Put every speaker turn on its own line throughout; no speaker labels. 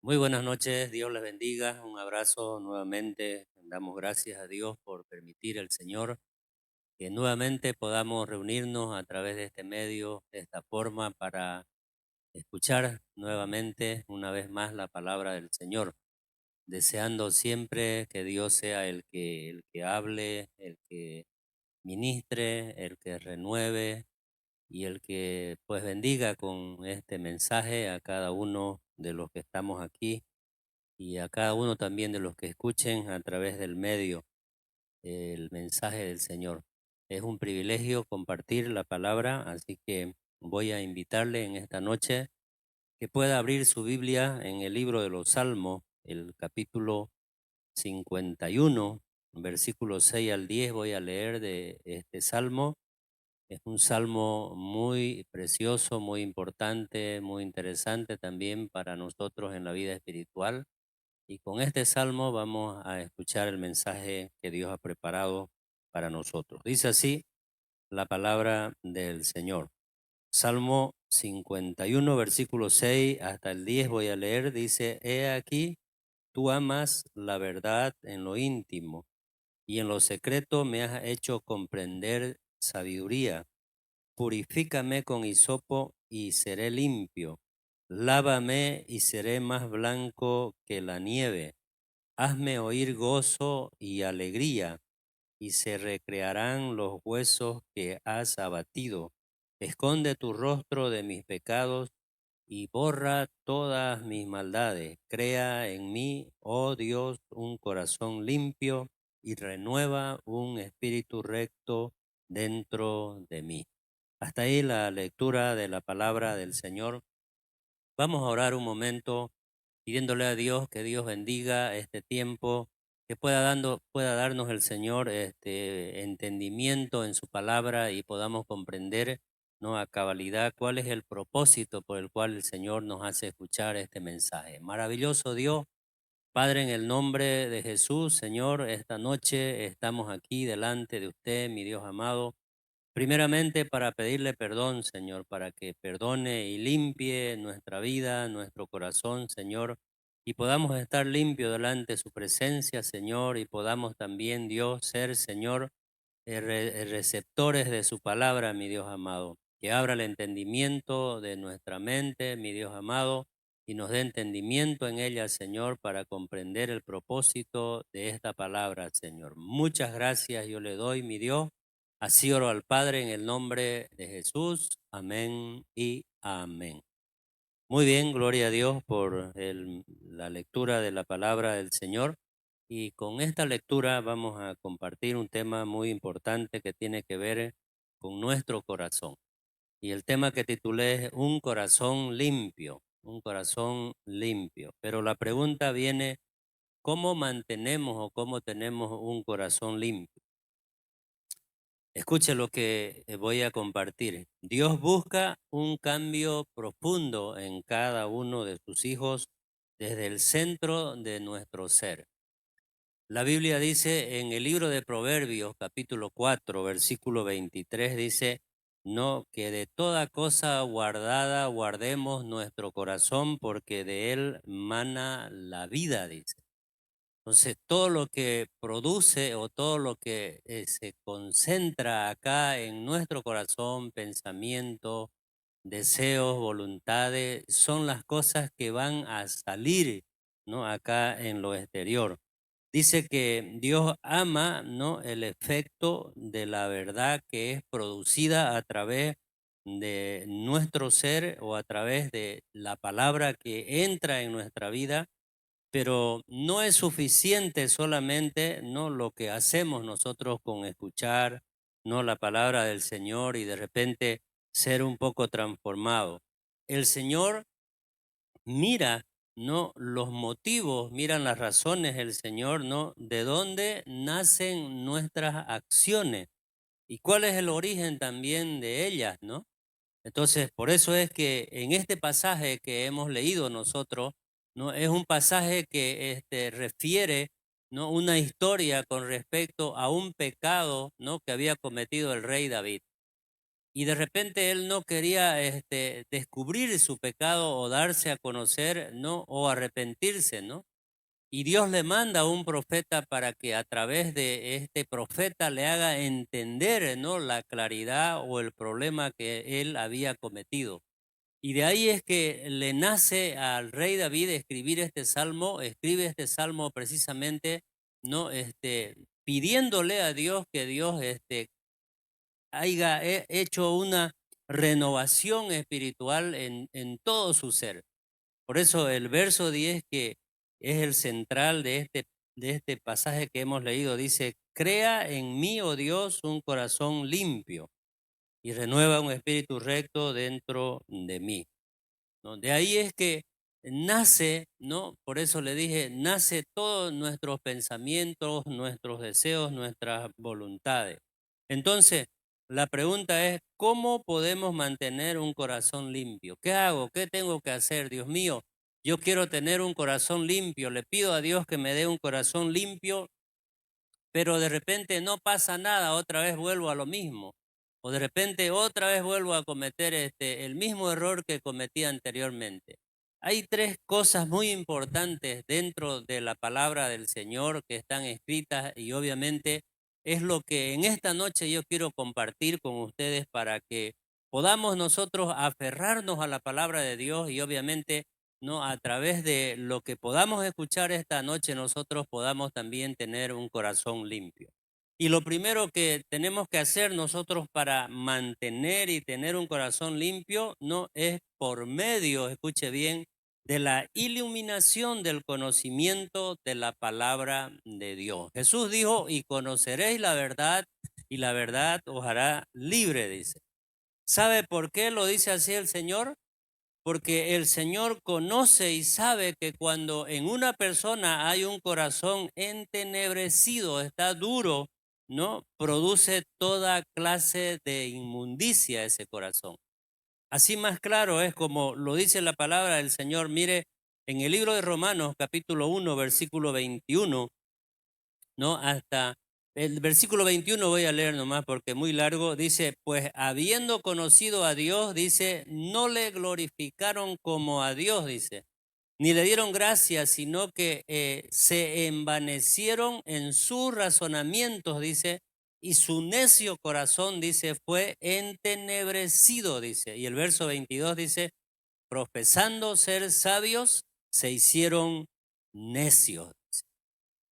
Muy buenas noches, Dios les bendiga. Un abrazo nuevamente. Damos gracias a Dios por permitir al Señor que nuevamente podamos reunirnos a través de este medio, de esta forma, para escuchar nuevamente, una vez más, la palabra del Señor, deseando siempre que Dios sea el que hable, el que ministre, el que renueve y el que pues bendiga con este mensaje a cada uno de los que estamos aquí y a cada uno también de los que escuchen a través del medio el mensaje del Señor. Es un privilegio compartir la palabra, así que voy a invitarle en esta noche que pueda abrir su Biblia en el libro de los Salmos, el capítulo 51, versículos 6 al 10. Voy a leer de este salmo. Es un salmo muy precioso, muy importante, muy interesante también para nosotros en la vida espiritual. Y con este salmo vamos a escuchar el mensaje que Dios ha preparado para nosotros. Dice así la palabra del Señor. Salmo 51, versículo 6 hasta el 10 voy a leer. Dice, He aquí, tú amas la verdad en lo íntimo y en lo secreto me has hecho comprender sabiduría. Purifícame con hisopo y seré limpio. Lávame y seré más blanco que la nieve. Hazme oír gozo y alegría, y se recrearán los huesos que has abatido. Esconde tu rostro de mis pecados y borra todas mis maldades. Crea en mí, oh Dios, un corazón limpio y renueva un espíritu recto dentro de mí. Hasta ahí la lectura de la palabra del Señor. Vamos a orar un momento pidiéndole a Dios que Dios bendiga este tiempo, que pueda darnos el Señor este entendimiento en su palabra y podamos comprender, ¿no?, a cabalidad cuál es el propósito por el cual el Señor nos hace escuchar este mensaje. Maravilloso Dios, Padre, en el nombre de Jesús, Señor, esta noche estamos aquí delante de usted, mi Dios amado. Primeramente para pedirle perdón, Señor, para que perdone y limpie nuestra vida, nuestro corazón, Señor, y podamos estar limpios delante de su presencia, Señor, y podamos también, Dios, ser, Señor, receptores de su palabra, mi Dios amado. Que abra el entendimiento de nuestra mente, mi Dios amado, y nos dé entendimiento en ella, Señor, para comprender el propósito de esta palabra, Señor. Muchas gracias yo le doy, mi Dios. Así oro al Padre en el nombre de Jesús. Amén y amén. Muy bien, gloria a Dios por la lectura de la palabra del Señor. Y con esta lectura vamos a compartir un tema muy importante que tiene que ver con nuestro corazón. Y el tema que titulé es Un corazón limpio, un corazón limpio. Pero la pregunta viene, ¿cómo mantenemos o cómo tenemos un corazón limpio? Escuche lo que voy a compartir. Dios busca un cambio profundo en cada uno de sus hijos desde el centro de nuestro ser. La Biblia dice en el libro de Proverbios, capítulo 4, versículo 23, dice, no, que de toda cosa guardada guardemos nuestro corazón, porque de él mana la vida, dice. Entonces, todo lo que produce o todo lo que se concentra acá en nuestro corazón, pensamiento, deseos, voluntades, son las cosas que van a salir, ¿no?, acá en lo exterior. Dice que Dios ama, ¿no?, el efecto de la verdad que es producida a través de nuestro ser o a través de la palabra que entra en nuestra vida, pero no es suficiente solamente, ¿no?, lo que hacemos nosotros con escuchar, ¿no?, la palabra del Señor y de repente ser un poco transformado. El Señor mira, ¿no?, los motivos, miran las razones, el Señor, ¿no?, de dónde nacen nuestras acciones y cuál es el origen también de ellas, ¿no? Entonces, por eso es que en este pasaje que hemos leído nosotros, ¿no?, es un pasaje que refiere, ¿no?, una historia con respecto a un pecado, ¿no?, que había cometido el rey David. y de repente él no quería descubrir su pecado o darse a conocer, ¿no? O arrepentirse, ¿no? Y Dios le manda a un profeta para que a través de este profeta le haga entender, ¿no? La claridad o el problema que él había cometido. Y de ahí es que le nace al rey David escribir este salmo, escribe este salmo precisamente, ¿no? Pidiéndole a Dios que Dios haya hecho una renovación espiritual en todo su ser. Por eso el verso 10, que es el central de este pasaje que hemos leído, dice: crea en mí, oh Dios, un corazón limpio y renueva un espíritu recto dentro de mí, ¿no? De ahí es que nace, ¿no? Por eso le dije, nace todos nuestros pensamientos, nuestros deseos, nuestras voluntades. Entonces, la pregunta es, ¿cómo podemos mantener un corazón limpio? ¿Qué hago? ¿Qué tengo que hacer? Dios mío, yo quiero tener un corazón limpio, le pido a Dios que me dé un corazón limpio, pero de repente no pasa nada, otra vez vuelvo a lo mismo. O de repente otra vez vuelvo a cometer el mismo error que cometí anteriormente. Hay tres cosas muy importantes dentro de la palabra del Señor que están escritas, y obviamente es lo que en esta noche yo quiero compartir con ustedes para que podamos nosotros aferrarnos a la palabra de Dios, y obviamente, ¿no? A través de lo que podamos escuchar esta noche, nosotros podamos también tener un corazón limpio. Y lo primero que tenemos que hacer nosotros para mantener y tener un corazón limpio, no es por medio, escuche bien, de la iluminación del conocimiento de la palabra de Dios. Jesús dijo: y conoceréis la verdad, y la verdad os hará libre, dice. ¿Sabe por qué lo dice así el Señor? Porque el Señor conoce y sabe que cuando en una persona hay un corazón entenebrecido, está duro, ¿no? Produce toda clase de inmundicia ese corazón. Así más claro es como lo dice la palabra del Señor. Mire, en el libro de Romanos, capítulo 1, versículo 21, ¿no? Hasta el versículo 21 voy a leer nomás porque es muy largo. Dice: pues habiendo conocido a Dios, dice, no le glorificaron como a Dios, dice, ni le dieron gracias, sino que se envanecieron en sus razonamientos, dice, y su necio corazón, dice, fue entenebrecido, dice. Y el verso 22 dice: profesando ser sabios, se hicieron necios.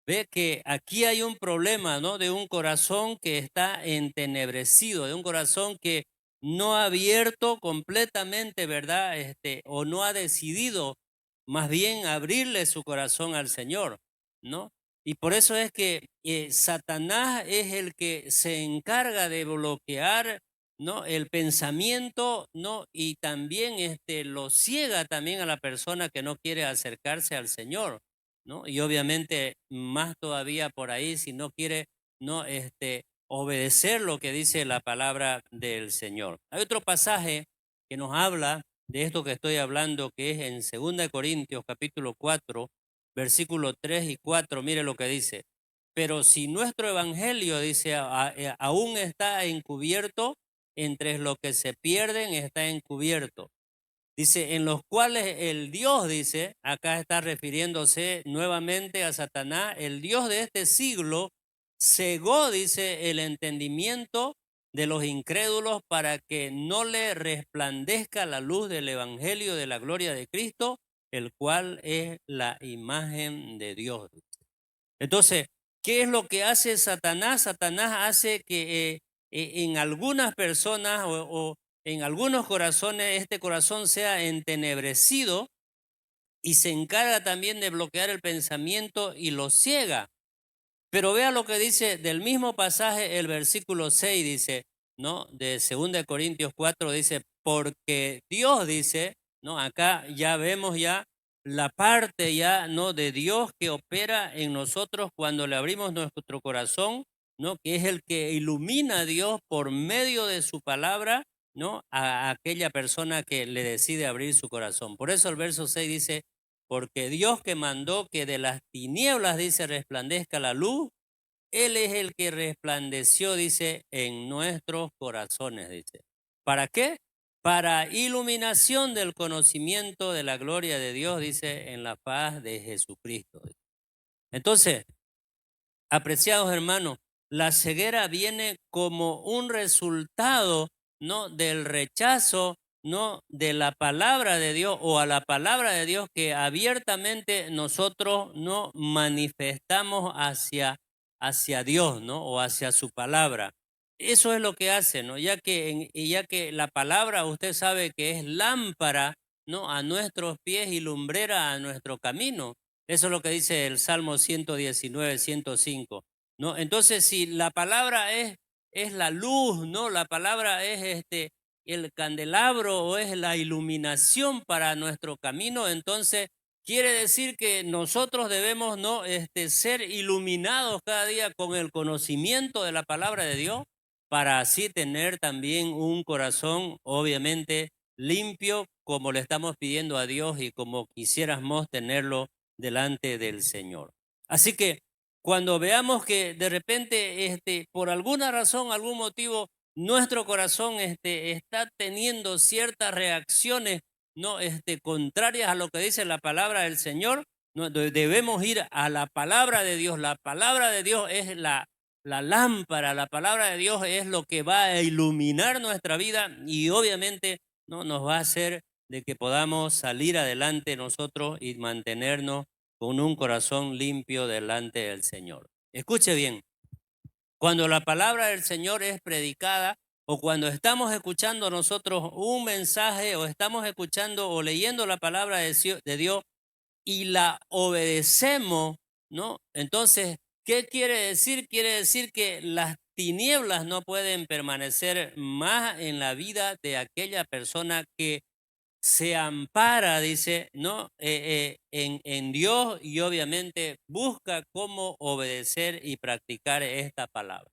Ve que aquí hay un problema, ¿no? De un corazón que está entenebrecido, de un corazón que no ha abierto completamente, ¿verdad? O no ha decidido más bien abrirle su corazón al Señor, ¿no? Y por eso es que Satanás es el que se encarga de bloquear, ¿no? El pensamiento, ¿no? Y también lo ciega también a la persona que no quiere acercarse al Señor, ¿no? Y obviamente más todavía por ahí si no quiere, no obedecer lo que dice la palabra del Señor. Hay otro pasaje que nos habla de esto que estoy hablando, que es en 2 Corintios capítulo 4, versículo 3 y 4. Mire lo que dice: pero si nuestro evangelio, dice, aún está encubierto, entre los que se pierden está encubierto. Dice, en los cuales el Dios, dice, acá está refiriéndose nuevamente a Satanás, el Dios de este siglo cegó, dice, el entendimiento de los incrédulos para que no le resplandezca la luz del evangelio de la gloria de Cristo, el cual es la imagen de Dios. Entonces, ¿qué es lo que hace Satanás? Satanás hace que en algunas personas o en algunos corazones este corazón sea entenebrecido, y se encarga también de bloquear el pensamiento y lo ciega. Pero vea lo que dice del mismo pasaje, el versículo 6 dice, ¿no? De 2 Corintios 4 dice: porque Dios, dice, ¿no? Acá ya vemos ya la parte ya, ¿no? De Dios que opera en nosotros cuando le abrimos nuestro corazón, ¿no? Que es el que ilumina a Dios por medio de su palabra, ¿no? A aquella persona que le decide abrir su corazón. Por eso el verso 6 dice: porque Dios, que mandó que de las tinieblas, dice, resplandezca la luz, Él es el que resplandeció, dice, en nuestros corazones, dice. ¿Para qué? Para iluminación del conocimiento de la gloria de Dios, dice, en la faz de Jesucristo. Entonces, apreciados hermanos, la ceguera viene como un resultado, ¿no?, del rechazo, ¿no?, de la palabra de Dios, o a la palabra de Dios que abiertamente nosotros no manifestamos hacia Dios, ¿no?, o hacia su palabra. Eso es lo que hace, ¿no? Ya que la palabra usted sabe que es lámpara, ¿no?, a nuestros pies y lumbrera a nuestro camino. Eso es lo que dice el Salmo 119, 105, ¿no? Entonces, si la palabra es la luz, ¿no? La palabra es el candelabro o es la iluminación para nuestro camino, entonces quiere decir que nosotros debemos, ¿no?, ser iluminados cada día con el conocimiento de la palabra de Dios, para así tener también un corazón, obviamente, limpio, como le estamos pidiendo a Dios y como quisiéramos tenerlo delante del Señor. Así que cuando veamos que de repente, por alguna razón, algún motivo, nuestro corazón está teniendo ciertas reacciones, no, contrarias a lo que dice la palabra del Señor, no, debemos ir a la palabra de Dios. La palabra de Dios es la lámpara, la palabra de Dios es lo que va a iluminar nuestra vida y obviamente no nos va a hacer de que podamos salir adelante nosotros y mantenernos con un corazón limpio delante del Señor. Escuche bien, cuando la palabra del Señor es predicada o cuando estamos escuchando nosotros un mensaje o estamos escuchando o leyendo la palabra de Dios y la obedecemos, ¿no? Entonces, ¿qué quiere decir? Quiere decir que las tinieblas no pueden permanecer más en la vida de aquella persona que se ampara, dice, ¿no? En Dios y obviamente busca cómo obedecer y practicar esta palabra.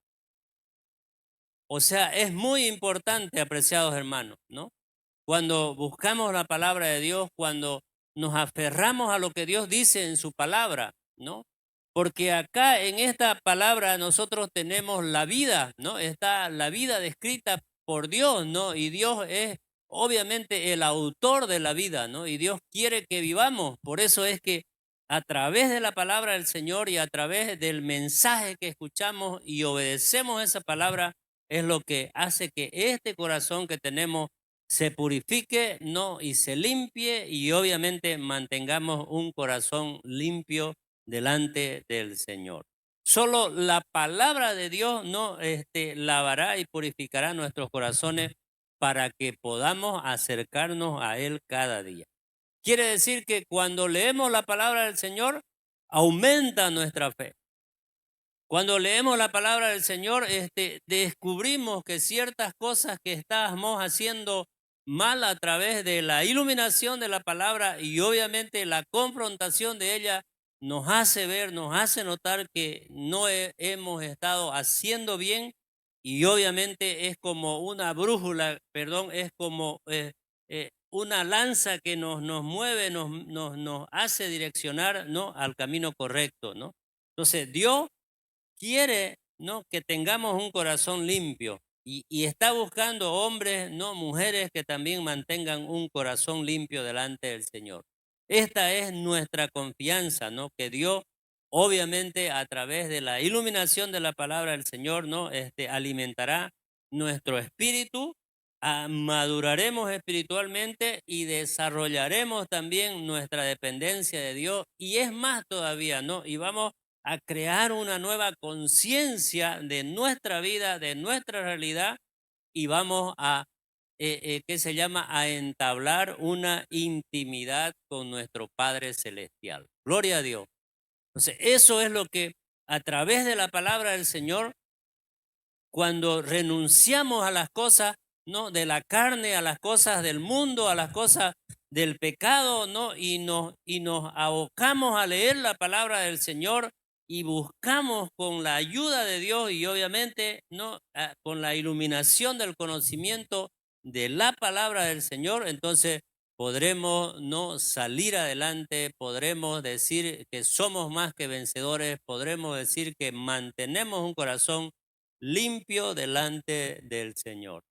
O sea, es muy importante, apreciados hermanos, ¿no? Cuando buscamos la palabra de Dios, cuando nos aferramos a lo que Dios dice en su palabra, ¿no? Porque acá en esta palabra nosotros tenemos la vida, ¿no? Está la vida descrita por Dios, ¿no? Y Dios es obviamente el autor de la vida, ¿no? Y Dios quiere que vivamos. Por eso es que a través de la palabra del Señor y a través del mensaje que escuchamos y obedecemos esa palabra, es lo que hace que este corazón que tenemos se purifique, ¿no?, y se limpie y obviamente mantengamos un corazón limpio delante del Señor. Solo la palabra de Dios no lavará y purificará nuestros corazones para que podamos acercarnos a Él cada día. Quiere decir que cuando leemos la palabra del Señor, aumenta nuestra fe. Cuando leemos la palabra del Señor, descubrimos que ciertas cosas que estábamos haciendo mal a través de la iluminación de la palabra y obviamente la confrontación de ella nos hace ver, nos hace notar que no hemos estado haciendo bien y obviamente es como una brújula, perdón, es como una lanza que nos mueve, nos hace direccionar, ¿no?, al camino correcto, ¿no? Entonces, Dios quiere, ¿no?, que tengamos un corazón limpio y está buscando hombres, no mujeres, que también mantengan un corazón limpio delante del Señor. Esta es nuestra confianza, ¿no?, que Dios obviamente a través de la iluminación de la palabra del Señor, ¿no?, alimentará nuestro espíritu, maduraremos espiritualmente y desarrollaremos también nuestra dependencia de Dios y es más todavía, ¿no? Y vamos a crear una nueva conciencia de nuestra vida, de nuestra realidad, y vamos a, ¿qué se llama? A entablar una intimidad con nuestro Padre Celestial. Gloria a Dios. Entonces, eso es lo que a través de la palabra del Señor, cuando renunciamos a las cosas, ¿no?, de la carne, a las cosas del mundo, a las cosas del pecado, ¿no?, y nos abocamos a leer la palabra del Señor y buscamos con la ayuda de Dios y obviamente, ¿no?, con la iluminación del conocimiento de la palabra del Señor, entonces podremos no salir adelante, podremos decir que somos más que vencedores, podremos decir que mantenemos un corazón limpio delante del Señor.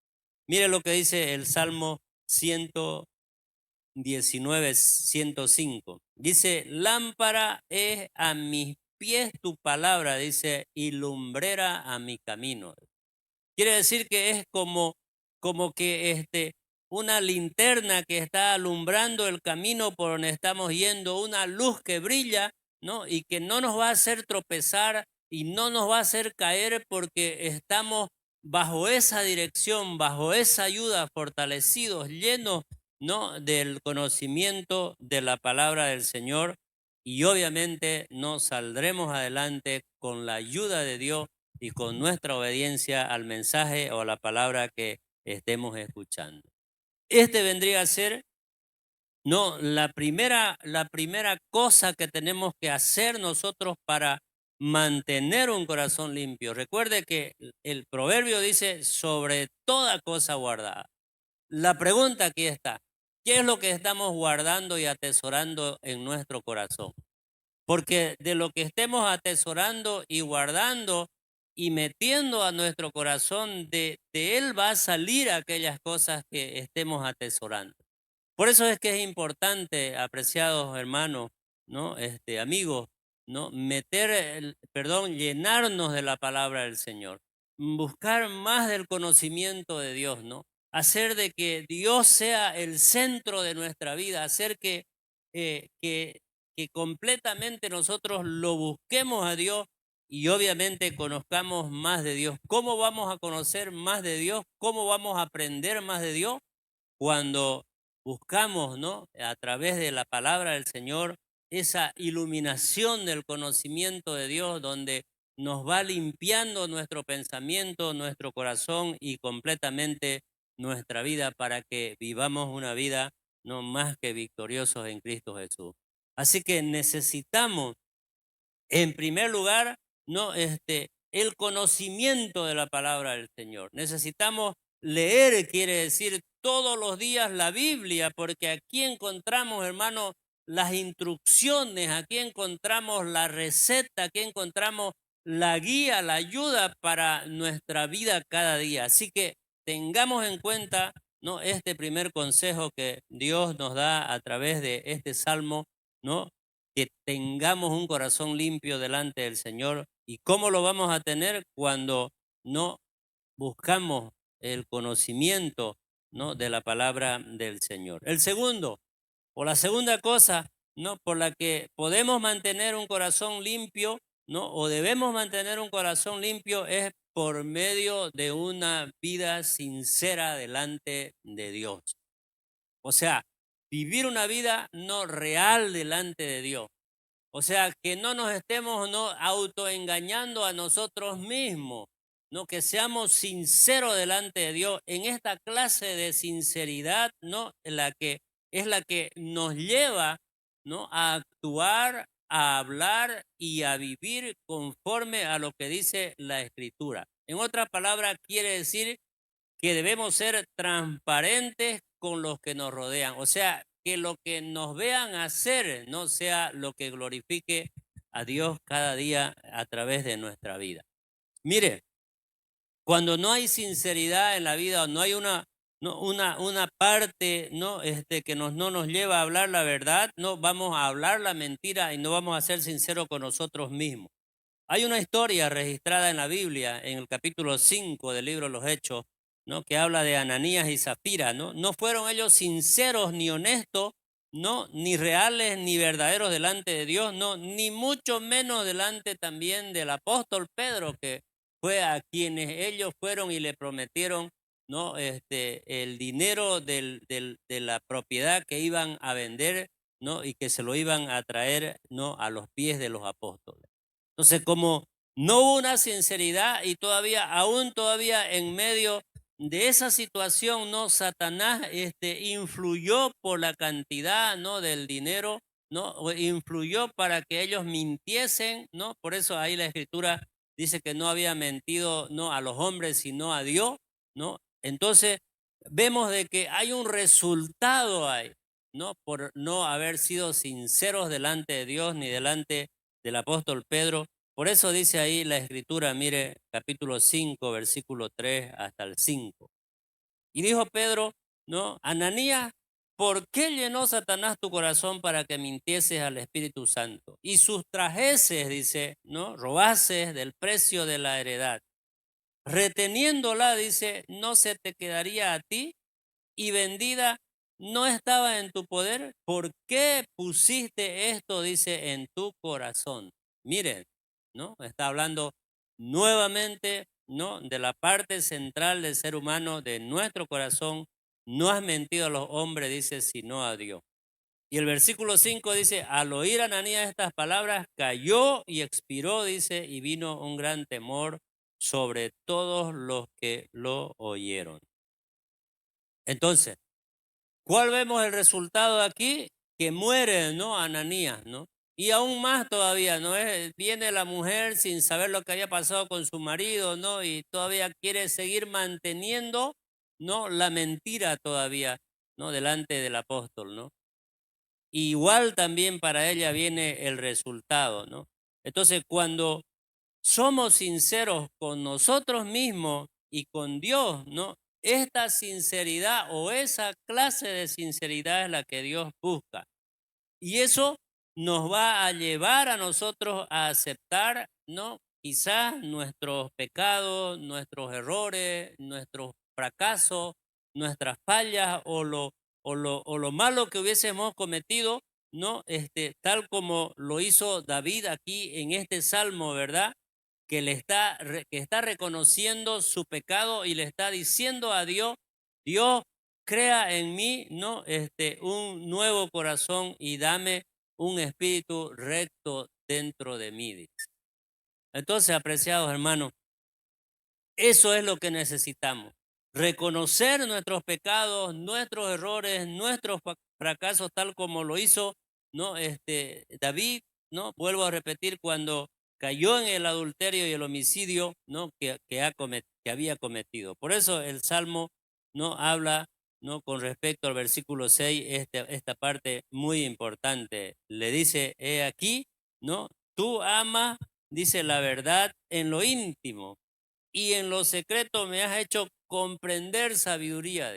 Mire lo que dice el Salmo 119, 105. Dice, lámpara es a mis pies tu palabra, dice, y lumbrera a mi camino. Quiere decir que es como que una linterna que está alumbrando el camino por donde estamos yendo, una luz que brilla, ¿no? Y que no nos va a hacer tropezar y no nos va a hacer caer porque estamos bajo esa dirección, bajo esa ayuda, fortalecidos, llenos, ¿no? Del conocimiento de la palabra del Señor, y obviamente nos saldremos adelante con la ayuda de Dios y con nuestra obediencia al mensaje o a la palabra que estemos escuchando. Este vendría a ser, no, la primera cosa que tenemos que hacer nosotros para mantener un corazón limpio. Recuerde que el proverbio dice sobre toda cosa guardada. La pregunta aquí está, ¿qué es lo que estamos guardando y atesorando en nuestro corazón? Porque de lo que estemos atesorando y guardando y metiendo a nuestro corazón, de él va a salir aquellas cosas que estemos atesorando. Por eso es que es importante, apreciados hermanos, ¿no? Amigos, ¿no? Llenarnos de la palabra del Señor, buscar más del conocimiento de Dios, ¿no? Hacer de que Dios sea el centro de nuestra vida, hacer eh, que, que completamente nosotros lo busquemos a Dios y obviamente conozcamos más de Dios. ¿Cómo vamos a conocer más de Dios? ¿Cómo vamos a aprender más de Dios? Cuando buscamos, ¿no? A través de la palabra del Señor, esa iluminación del conocimiento de Dios, donde nos va limpiando nuestro pensamiento, nuestro corazón y completamente nuestra vida para que vivamos una vida no más que victoriosos en Cristo Jesús. Así que necesitamos, en primer lugar, no el conocimiento de la palabra del Señor. Necesitamos leer, quiere decir, todos los días la Biblia, porque aquí encontramos, hermano, las instrucciones, aquí encontramos la receta, aquí encontramos la guía, la ayuda para nuestra vida cada día. Así que tengamos en cuenta, ¿no? Este primer consejo que Dios nos da a través de este salmo, ¿no? Que tengamos un corazón limpio delante del Señor. ¿Y cómo lo vamos a tener? Cuando no buscamos el conocimiento, ¿no? De la palabra del Señor. El segundo, o la segunda cosa, ¿no? Por la que podemos mantener un corazón limpio, ¿no? O debemos mantener un corazón limpio es por medio de una vida sincera delante de Dios. O sea, vivir una vida no real delante de Dios. O sea, que no nos estemos no autoengañando a nosotros mismos, no, que seamos sinceros delante de Dios en esta clase de sinceridad, no, la que nos lleva, no, a actuar, a hablar y a vivir conforme a lo que dice la Escritura. En otras palabras, quiere decir que debemos ser transparentes con los que nos rodean. O sea, que lo que nos vean hacer no sea lo que glorifique a Dios cada día a través de nuestra vida. Mire, cuando no hay sinceridad en la vida, o no hay una parte, ¿no? Que no nos lleva a hablar la verdad, no vamos a hablar la mentira y no vamos a ser sinceros con nosotros mismos. Hay una historia registrada en la Biblia, en el capítulo 5 del libro de los Hechos, ¿no? Que habla de Ananías y Zafira, ¿no? No fueron ellos sinceros ni honestos, ¿no? Ni reales ni verdaderos delante de Dios, no, ni mucho menos delante también del apóstol Pedro, que fue a quienes ellos fueron y le prometieron, ¿no? El dinero de la propiedad que iban a vender, ¿no? Y que se lo iban a traer, ¿no? A los pies de los apóstoles. Entonces, como no hubo una sinceridad y aún todavía en medio de esa situación, ¿no? Satanás influyó por la cantidad, ¿no? Del dinero, ¿no? O influyó para que ellos mintiesen, ¿no? Por eso ahí la Escritura dice que no había mentido, ¿no? A los hombres, sino a Dios, ¿no? Entonces, vemos de que hay un resultado ahí, ¿no? Por no haber sido sinceros delante de Dios ni delante del apóstol Pedro. Por eso dice ahí la Escritura, mire, capítulo 5, versículo 3 hasta el 5. Y dijo Pedro, ¿no? Ananías, ¿por qué llenó Satanás tu corazón para que mintieses al Espíritu Santo y sustrajeses, dice, ¿no? Robases del precio de la heredad? Reteniéndola, dice, no se te quedaría a ti y vendida no estaba en tu poder. ¿Por qué pusiste esto, dice, en tu corazón? Miren, ¿no? Está hablando nuevamente, ¿no? De la parte central del ser humano, de nuestro corazón. No has mentido a los hombres, dice, sino a Dios. Y el versículo 5 dice, al oír Ananías estas palabras, cayó y expiró, dice, y vino un gran temor sobre todos los que lo oyeron. Entonces, ¿cuál vemos el resultado aquí? Que muere, ¿no? Ananías, ¿no? Y aún más todavía, ¿no? Viene la mujer sin saber lo que había pasado con su marido, ¿no? Y todavía quiere seguir manteniendo, ¿no? La mentira todavía, ¿no? Delante del apóstol, ¿no? Igual también para ella viene el resultado, ¿no? Entonces, cuando somos sinceros con nosotros mismos y con Dios, ¿no? Esta sinceridad o esa clase de sinceridad es la que Dios busca. Y eso nos va a llevar a nosotros a aceptar, ¿no? Quizás nuestros pecados, nuestros errores, nuestros fracasos, nuestras fallas o lo malo que hubiésemos cometido, ¿no? Tal como lo hizo David aquí en este salmo, ¿verdad? Que está reconociendo su pecado y le está diciendo a Dios, Dios, crea en mí, ¿no? Un nuevo corazón y dame un espíritu recto dentro de mí, dice. Entonces, apreciados hermanos, eso es lo que necesitamos. Reconocer nuestros pecados, nuestros errores, nuestros fracasos, tal como lo hizo, ¿no? David, ¿no? Vuelvo a repetir, cuando cayó en el adulterio y el homicidio, ¿no? Que había cometido. Por eso el Salmo, ¿no? Habla, ¿no? Con respecto al versículo 6, esta parte muy importante. Le dice, he aquí, ¿no? Tú amas, dice, la verdad en lo íntimo y en lo secreto me has hecho comprender sabiduría.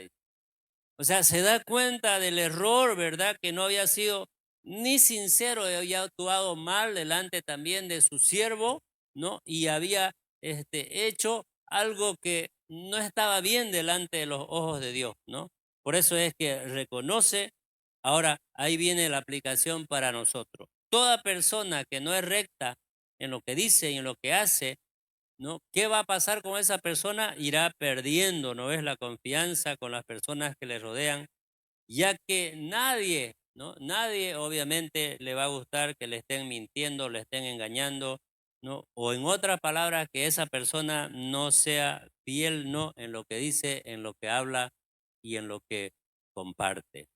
O sea, se da cuenta del error, ¿verdad? Que no había sido ni sincero, había actuado mal delante también de su siervo, ¿no? Y había hecho algo que no estaba bien delante de los ojos de Dios, ¿no? Por eso es que reconoce, ahora ahí viene la aplicación para nosotros. Toda persona que no es recta en lo que dice y en lo que hace, ¿no? ¿Qué va a pasar con esa persona? Irá perdiendo, ¿no es? La confianza con las personas que le rodean, ya que nadie, ¿no? Nadie obviamente le va a gustar que le estén mintiendo, le estén engañando, ¿no? O en otras palabras, que esa persona no sea fiel, ¿no? En lo que dice, en lo que habla y en lo que comparte.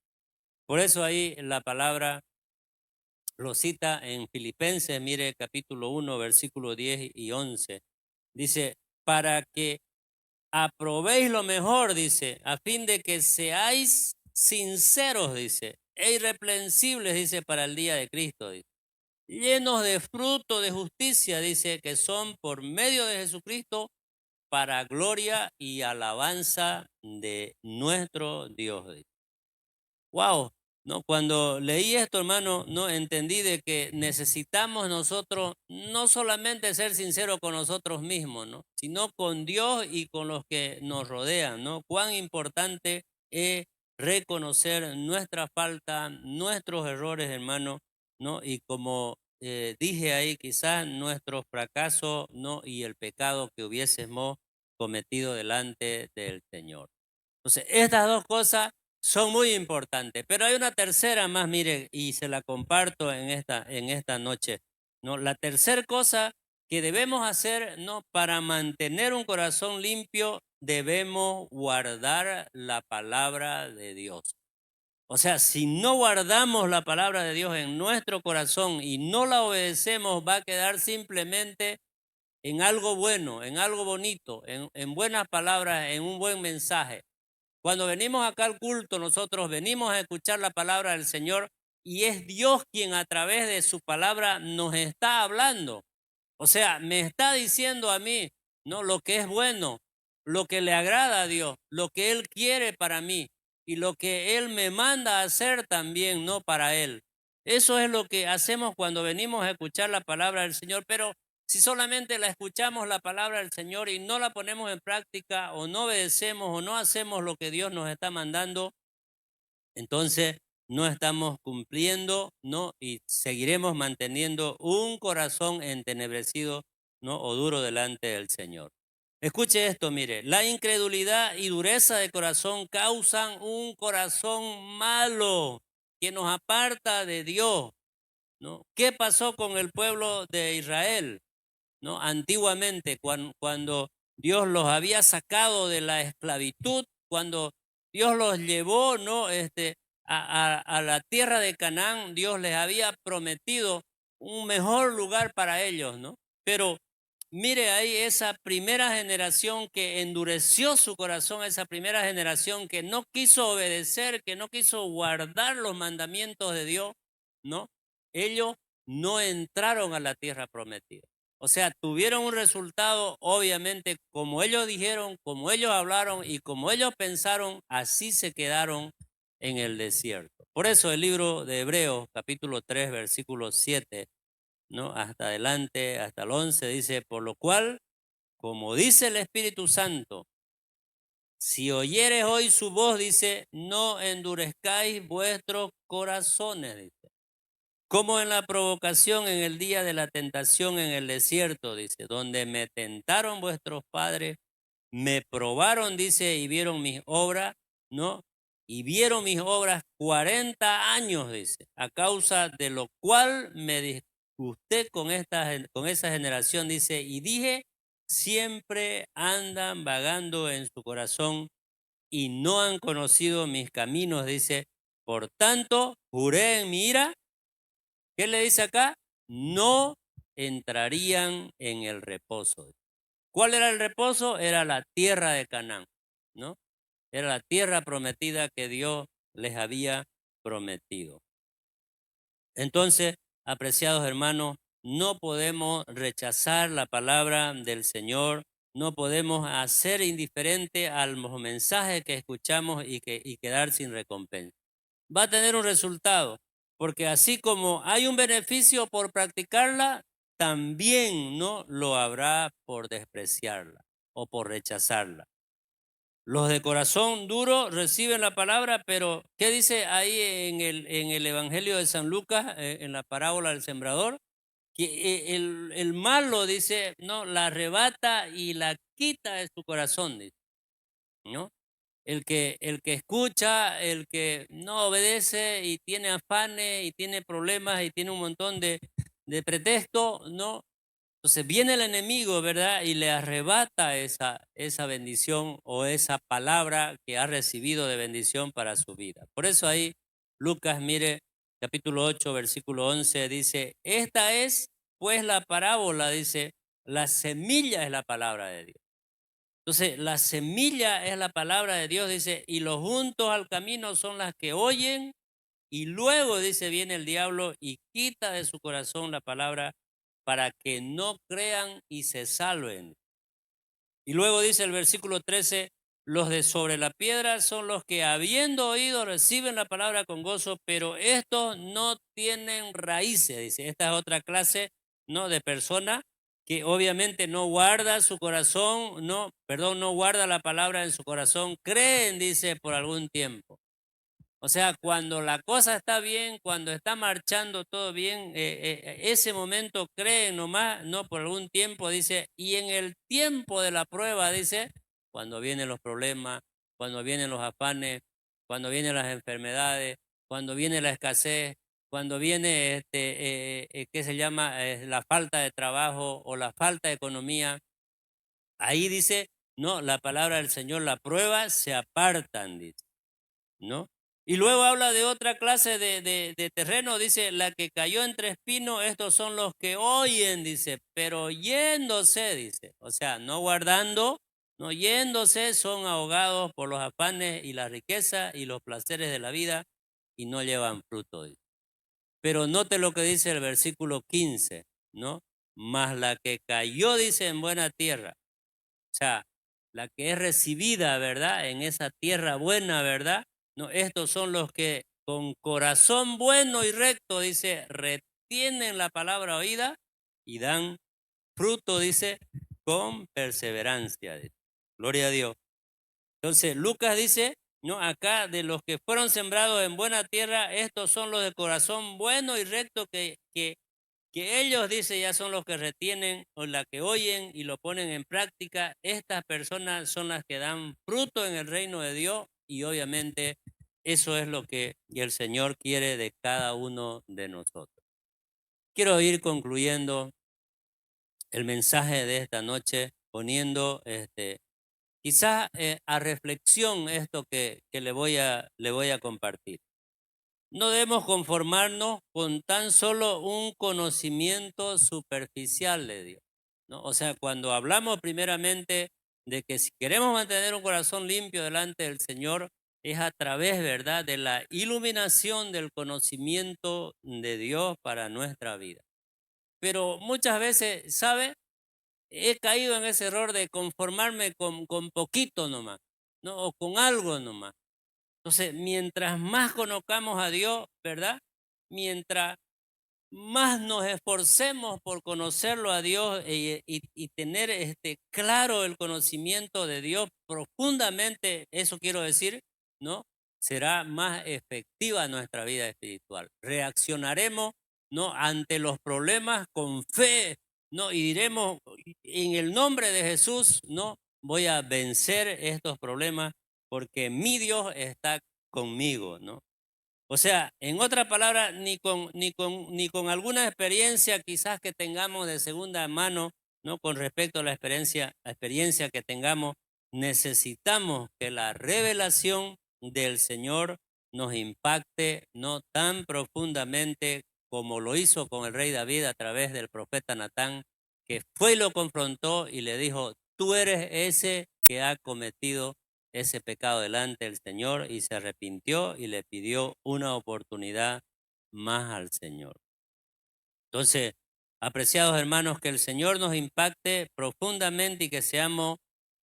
Por eso ahí la palabra lo cita en Filipenses, mire capítulo 1, versículo 10 y 11. Dice, para que aprobéis lo mejor, dice, a fin de que seáis sinceros, dice, e irreprensibles, dice, para el día de Cristo, dice, llenos de fruto de justicia, dice, que son por medio de Jesucristo para gloria y alabanza de nuestro Dios. Dice. Wow, ¿no? Cuando leí esto, hermano, no entendí de que necesitamos nosotros no solamente ser sinceros con nosotros mismos, ¿no? Sino con Dios y con los que nos rodean, ¿no? Cuán importante es reconocer nuestra falta, nuestros errores, hermano, ¿no? Y como dije ahí, quizás nuestros fracasos, ¿no? Y el pecado que hubiésemos cometido delante del Señor. Entonces, estas dos cosas son muy importantes, pero hay una tercera más, mire, y se la comparto en esta noche, ¿no? La tercera cosa que debemos hacer, ¿no? Para mantener un corazón limpio, debemos guardar la palabra de Dios. O sea, si no guardamos la palabra de Dios en nuestro corazón y no la obedecemos, va a quedar simplemente en algo bueno, en algo bonito, en buenas palabras, en un buen mensaje. Cuando venimos acá al culto, nosotros venimos a escuchar la palabra del Señor y es Dios quien a través de su palabra nos está hablando. O sea, me está diciendo a mí, ¿no? Lo que es bueno, lo que le agrada a Dios, lo que Él quiere para mí y lo que Él me manda a hacer también, no para Él. Eso es lo que hacemos cuando venimos a escuchar la palabra del Señor, pero si solamente la escuchamos la palabra del Señor y no la ponemos en práctica o no obedecemos o no hacemos lo que Dios nos está mandando, entonces no estamos cumpliendo, ¿no? Y seguiremos manteniendo un corazón entenebrecido, ¿no? O duro delante del Señor. Escuche esto, mire, la incredulidad y dureza de corazón causan un corazón malo que nos aparta de Dios, ¿no? ¿Qué pasó con el pueblo de Israel? ¿No? Antiguamente, cuando Dios los había sacado de la esclavitud, cuando Dios los llevó, ¿no? A la tierra de Canaán, Dios les había prometido un mejor lugar para ellos, ¿no? Pero mire ahí esa primera generación que endureció su corazón, esa primera generación que no quiso obedecer, que no quiso guardar los mandamientos de Dios, ¿no? Ellos no entraron a la tierra prometida. O sea, tuvieron un resultado, obviamente, como ellos dijeron, como ellos hablaron y como ellos pensaron, así se quedaron en el desierto. Por eso el libro de Hebreos, capítulo 3, versículo 7, ¿no? Hasta adelante, hasta el 11, dice, por lo cual, como dice el Espíritu Santo, si oyeres hoy su voz, dice, no endurezcáis vuestros corazones, dice. Como en la provocación en el día de la tentación en el desierto, dice, donde me tentaron vuestros padres, me probaron, dice, y vieron mis obras, ¿no? Y vieron mis obras 40 años, dice, a causa de lo cual me disgusté con esa generación, dice, y dije, siempre andan vagando en su corazón y no han conocido mis caminos, dice, por tanto, juré en mi ira. ¿Qué le dice acá? No entrarían en el reposo. ¿Cuál era el reposo? Era la tierra de Canaán, ¿no? Era la tierra prometida que Dios les había prometido. Entonces, apreciados hermanos, no podemos rechazar la palabra del Señor, no podemos hacer indiferente a los mensajes que escuchamos y quedar sin recompensa. Va a tener un resultado, porque así como hay un beneficio por practicarla, también no lo habrá por despreciarla o por rechazarla. Los de corazón duro reciben la palabra, pero ¿qué dice ahí en el Evangelio de San Lucas, en la parábola del sembrador? Que el malo, dice, no, la arrebata y la quita de su corazón, dice, ¿no? El que escucha, el que no obedece y tiene afanes y tiene problemas y tiene un montón de pretextos, ¿no? Entonces viene el enemigo, ¿verdad? Y le arrebata esa bendición o esa palabra que ha recibido de bendición para su vida. Por eso ahí Lucas, mire, capítulo 8, versículo 11, dice, esta es pues la parábola, dice, la semilla es la palabra de Dios. Entonces, la semilla es la palabra de Dios, dice, y los juntos al camino son las que oyen, y luego, dice, viene el diablo y quita de su corazón la palabra para que no crean y se salven. Y luego dice el versículo 13, los de sobre la piedra son los que habiendo oído reciben la palabra con gozo, pero estos no tienen raíces, dice. Esta es otra clase, ¿no? De persona que obviamente no guarda su corazón, no guarda la palabra en su corazón, creen, dice, por algún tiempo. O sea, cuando la cosa está bien, cuando está marchando todo bien, ese momento creen nomás, no por algún tiempo, dice, y en el tiempo de la prueba, dice, cuando vienen los problemas, cuando vienen los afanes, cuando vienen las enfermedades, cuando viene la escasez, cuando viene, ¿qué se llama? La falta de trabajo o la falta de economía, ahí dice, no, la palabra del Señor, la prueba se apartan, dice, ¿no? Y luego habla de otra clase de terreno, dice, la que cayó entre espinos, estos son los que oyen, dice, pero yéndose, dice, o sea, no guardando, no yéndose, son ahogados por los afanes y la riqueza y los placeres de la vida y no llevan fruto, dice. Pero note lo que dice el versículo 15, ¿no? Mas la que cayó, dice, en buena tierra. O sea, la que es recibida, ¿verdad? En esa tierra buena, ¿verdad? No, estos son los que con corazón bueno y recto, dice, retienen la palabra oída y dan fruto, dice, con perseverancia. Dice. Gloria a Dios. Entonces, Lucas dice, no, acá de los que fueron sembrados en buena tierra, estos son los de corazón bueno y recto que ellos, dice, ya son los que retienen o la que oyen y lo ponen en práctica. Estas personas son las que dan fruto en el reino de Dios y obviamente eso es lo que el Señor quiere de cada uno de nosotros. Quiero ir concluyendo el mensaje de esta noche poniendo quizás a reflexión esto que le voy a compartir. No debemos conformarnos con tan solo un conocimiento superficial de Dios, ¿no? O sea, cuando hablamos primeramente de que si queremos mantener un corazón limpio delante del Señor, es a través, ¿verdad?, de la iluminación del conocimiento de Dios para nuestra vida. Pero muchas veces, ¿sabe? He caído en ese error de conformarme con poquito nomás, ¿no? O con algo nomás. Entonces, mientras más conozcamos a Dios, ¿verdad? Mientras más nos esforcemos por conocerlo a Dios y tener claro el conocimiento de Dios profundamente, eso quiero decir, ¿no? Será más efectiva nuestra vida espiritual. Reaccionaremos, ¿no? Ante los problemas con fe, ¿no? Y diremos, en el nombre de Jesús, ¿no? Voy a vencer estos problemas porque mi Dios está conmigo, ¿no? O sea, en otra palabra, ni con alguna experiencia quizás que tengamos de segunda mano, ¿no? Con respecto a la experiencia que tengamos, necesitamos que la revelación del Señor nos impacte no tan profundamente como lo hizo con el rey David a través del profeta Natán, que fue y lo confrontó y le dijo, tú eres ese que ha cometido ese pecado delante del Señor y se arrepintió y le pidió una oportunidad más al Señor. Entonces, apreciados hermanos, que el Señor nos impacte profundamente y que seamos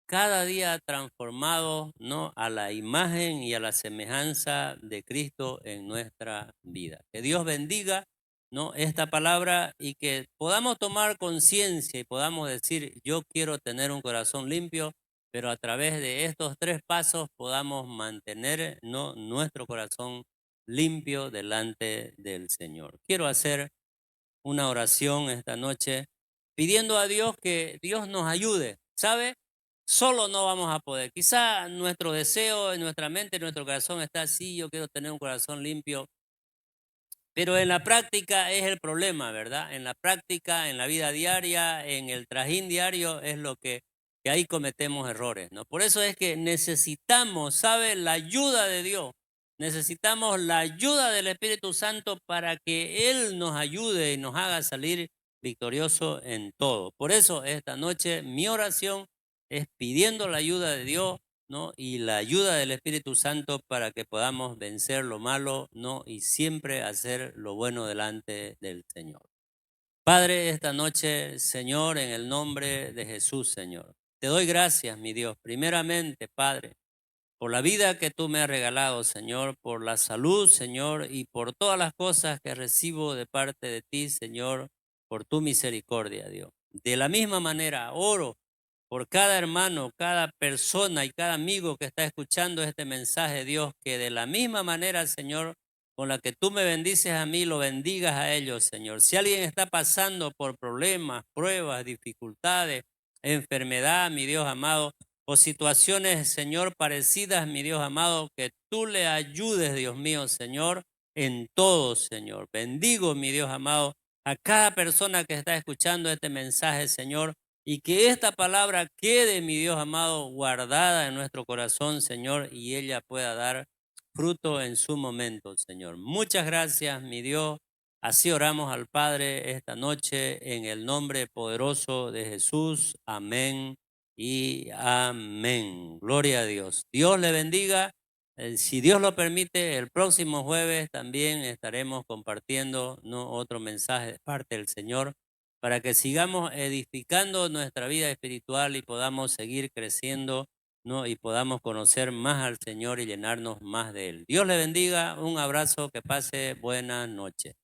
cada día transformados, ¿no? A la imagen y a la semejanza de Cristo en nuestra vida. Que Dios bendiga, ¿no? Esta palabra y que podamos tomar conciencia y podamos decir, yo quiero tener un corazón limpio, pero a través de estos 3 pasos podamos mantener, ¿no? Nuestro corazón limpio delante del Señor. Quiero hacer una oración esta noche pidiendo a Dios que Dios nos ayude, ¿sabe? Solo no vamos a poder. Quizá nuestro deseo en nuestra mente, en nuestro corazón está así, yo quiero tener un corazón limpio, pero en la práctica es el problema, ¿verdad? En la práctica, en la vida diaria, en el trajín diario es lo que ahí cometemos errores, ¿no? Por eso es que necesitamos, ¿sabe? La ayuda de Dios. Necesitamos la ayuda del Espíritu Santo para que Él nos ayude y nos haga salir victorioso en todo. Por eso esta noche mi oración es pidiendo la ayuda de Dios, ¿no? Y la ayuda del Espíritu Santo para que podamos vencer lo malo, ¿no? Y siempre hacer lo bueno delante del Señor. Padre, esta noche, Señor, en el nombre de Jesús, Señor, te doy gracias, mi Dios, primeramente, Padre, por la vida que tú me has regalado, Señor, por la salud, Señor, y por todas las cosas que recibo de parte de ti, Señor, por tu misericordia, Dios. De la misma manera, oro por cada hermano, cada persona y cada amigo que está escuchando este mensaje, Dios, que de la misma manera, Señor, con la que tú me bendices a mí, lo bendigas a ellos, Señor. Si alguien está pasando por problemas, pruebas, dificultades, enfermedad, mi Dios amado, o situaciones, Señor, parecidas, mi Dios amado, que tú le ayudes, Dios mío, Señor, en todo, Señor. Bendigo, mi Dios amado, a cada persona que está escuchando este mensaje, Señor, y que esta palabra quede, mi Dios amado, guardada en nuestro corazón, Señor, y ella pueda dar fruto en su momento, Señor. Muchas gracias, mi Dios. Así oramos al Padre esta noche en el nombre poderoso de Jesús. Amén y amén. Gloria a Dios. Dios le bendiga. Si Dios lo permite, el próximo jueves también estaremos compartiendo, ¿no? Otro mensaje de parte del Señor. para que sigamos edificando nuestra vida espiritual y podamos seguir creciendo, ¿no? Y podamos conocer más al Señor y llenarnos más de Él. Dios le bendiga, un abrazo, que pase buena noche.